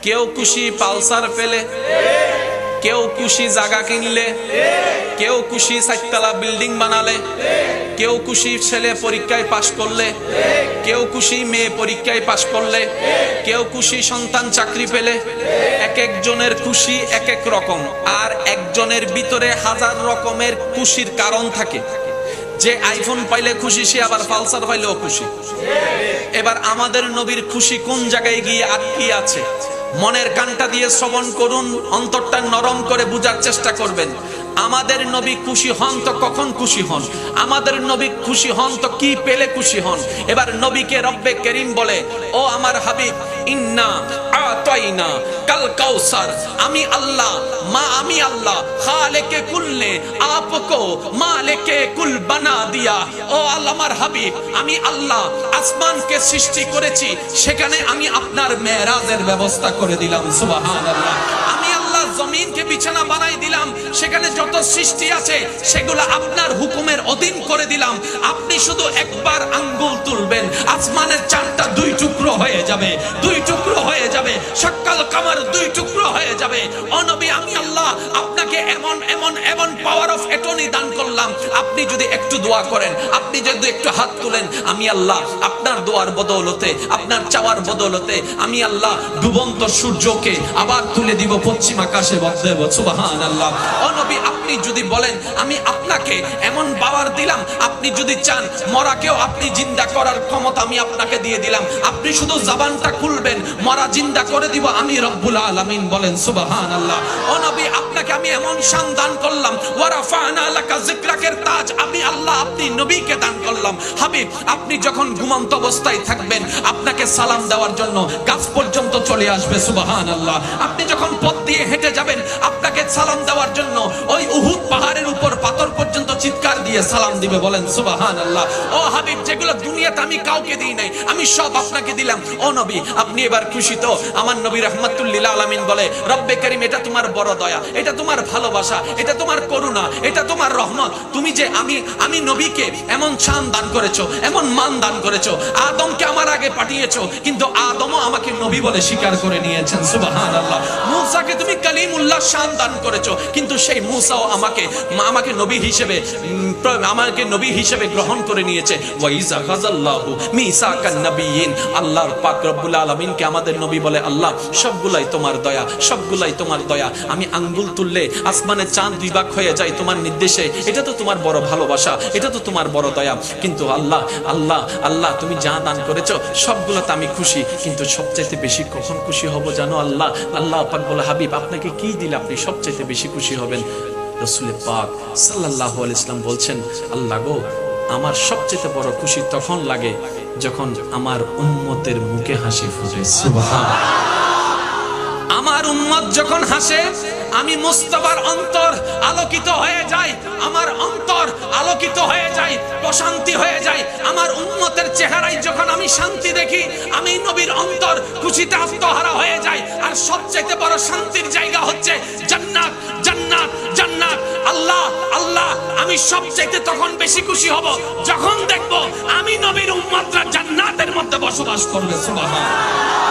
কেউ খুশি পালসার পেলে, কেউ খুশি জায়গা কিনলে, কেউ খুশি 4 তলা বিল্ডিং বানালে, কেউ খুশি ছেলে পরীক্ষায় পাশ করলে, কেউ খুশি মেয়ে পরীক্ষায় পাশ করলে, কেউ খুশি সন্তান চাকরি পেলে। এক একজনের খুশি এক এক রকম, আর একজনের ভিতরে হাজার রকমের খুশির কারণ থাকে। যে আইফোন পাইলে খুশি, সে আবার পালসার পাইলেও খুশি। এবার আমাদের নবীর খুশি কোন জায়গায় গিয়ে আটকে আছে? মনের কানটা দিয়ে শ্রবণ করুন, অন্তরটা নরম করে বুঝার চেষ্টা করবেন। আমাদের নবী খুশি হন তো কখন খুশি হন? আমাদের নবী খুশি হন তো কি পেলে খুশি হন? এবার নবীকে রব্বে করিম বলে, ও আমার হাবিব, ইন্না আতাইনা কাল কাউসার, আমি আল্লাহ, আমি আল্লাহ খালেকে কুল্লে আপকো মালিকে কুল বানা দিয়া। ও আল্লাহ আমার হাবিব, আমি আল্লাহ আসমানকে সৃষ্টি করেছি, সেখানে আমি আপনার মেরাজের ব্যবস্থা করে দিলাম। সুবহানাল্লাহ। আমি আল্লাহ জমিনকে বিছানা বানাই দিলাম, সেখানে যত সৃষ্টি আছে সেগুলো আপনার হুকুমের অধীন করে দিলাম। আপনি শুধু একবার আঙ্গুল তুলবেন, আসমানের চাঁদটা 2 টুকরো হয়ে যাবে, 2 টুকরো হয়ে যাবে, সকাল কামার 2 টুকরো হয়ে যাবে। ও নবী, আমি আল্লাহ আপনাকে এমন এমন এমন পাওয়ার অফ অ্যাটর্নি দান করলাম, আপনি যদি একটু দোয়া করেন, আপনি যদি একটু হাত তুলেন, আমি আল্লাহ আপনার দোয়ার বদৌলতে, আপনার চাওয়ার বদৌলতে আমি আল্লাহ ডুবন্ত সূর্যকে আবার তুলে দিব পশ্চিম আকাশে। সুবহানাল্লাহ। ও নবী, আপনি যদি বলেন, আমি আপনাকে এমন পাওয়ার দিলাম, আপনি যদি চান মরাকেও আপনি জিন্দা করার ক্ষমতা আমি আপনাকে দিয়ে দিলাম। আপনি শুধু জবানটা খুলবেন, মরা জিন্দা করে দিব আমি রব্বুল আলামিন। বলেন সুবহানাল্লাহ। ও নবী, আপনাকে আমি এমন শান দান করলাম, ওয়া রাফা'না লাকা যিকরাকের তাজ আমি আল্লাহ আপনি নবীকে দান করলাম। হাবিব, আপনি যখন ঘুমন্ত অবস্থায় থাকবেন, আপনাকে সালাম দেওয়ার জন্য গাছ পর্যন্ত চলে আসবে। সুবহানাল্লাহ। আপনি যখন পথ দিয়ে হেঁটে যাবেন, আপনাকে সালাম দেওয়ার জন্য ওই উহুদ পাহাড়ের উপর পাথর পর্যন্ত চিৎকার দিয়ে সালাম দিবে। বলেন সুবহানাল্লাহ। ও হাবিব, যেগুলো দুনিয়াতে আমি কাউকে দিই নাই, আমি সব আপনাকে দিলাম। ও নবী, আপনি এবার খুশি তো? আমার নবী রাহমাতুল লিল আলামিন বলে, রব্বে করিম, এটা তোমার বড় দয়া, এটা তোমার ভালোবাসা, এটা তোমার করুণা, এটা তোমার রহমত। তুমি যে আমি নবীকে এমন শান দান করেছো, এমন মান দান করেছো। আদমকে আমার আগে পাঠিয়েছো, কিন্তু আদমও আমাকে নবী বলে স্বীকার করে নিয়েছেন। সুবহানাল্লাহ। মূসাকে তুমি কালিমুল্লাহ শান দান করেছো, কিন্তু সেই মূসাও আমাকে নবী হিসেবে গ্রহণ করে নিয়েছে। ওয়া ইযা গাযাল্লাহু মিসাকান নাবিয়িন, আল্লাহর পাক রব্বুল আলামিনকে আমাদের নবী বলে, আল্লাহ সবগুলাই তোমার দয়া, সবগুলাই তোমার দয়া। আমি আঙ্গুল তুললে আসমানের চাঁদ 2 ভাগ হয়ে যায় তোমার নির্দেশে। এটা তো তোমার বড় ভালোবাসা, এটা তো তোমার বড় দয়া। কিন্তু আল্লাহ আল্লাহ আল্লাহ, তুমি যা দান করেছো সবগুলোতে আমি খুশি, কিন্তু সবচাইতে বেশি কখন খুশি হব জানো? আল্লাহ পাক বলে, হাবিব আপনাকে কি দিলে আপনি সবচাইতে বেশি খুশি হবেন? রাসূল পাক সাল্লাল্লাহু আলাইহি ওয়াসাল্লাম বলছেন, আল্লাহ গো, আমার সবচেয়ে বড় খুশি তখন লাগে যখন আমার উম্মতের মুখে হাসি ফুটে। সুবহানাল্লাহ। আমার উম্মত যখন হাসে, আমি মুস্তাফার অন্তর আলোকিত হয়ে যায়, আমার অন্তর আলোকিত হয়ে যায়, প্রশান্তি হয়ে যায়। আমার উম্মতের চেহারায় যখন আমি শান্তি দেখি, আমি নবীর অন্তর খুশিতে আত্মহারা হয়ে যায়। আর সবচেয়ে বড় শান্তির জায়গা হচ্ছে জান্নাত, জান্নাত, জান্নাত। আল্লাহ আল্লাহ, আমি সবচেয়ে তখন বেশি খুশি হব যখন দেখব আমি নবীর উম্মতরা জান্নাতের মধ্যে বসবাস করবে। সুবহানাল্লাহ।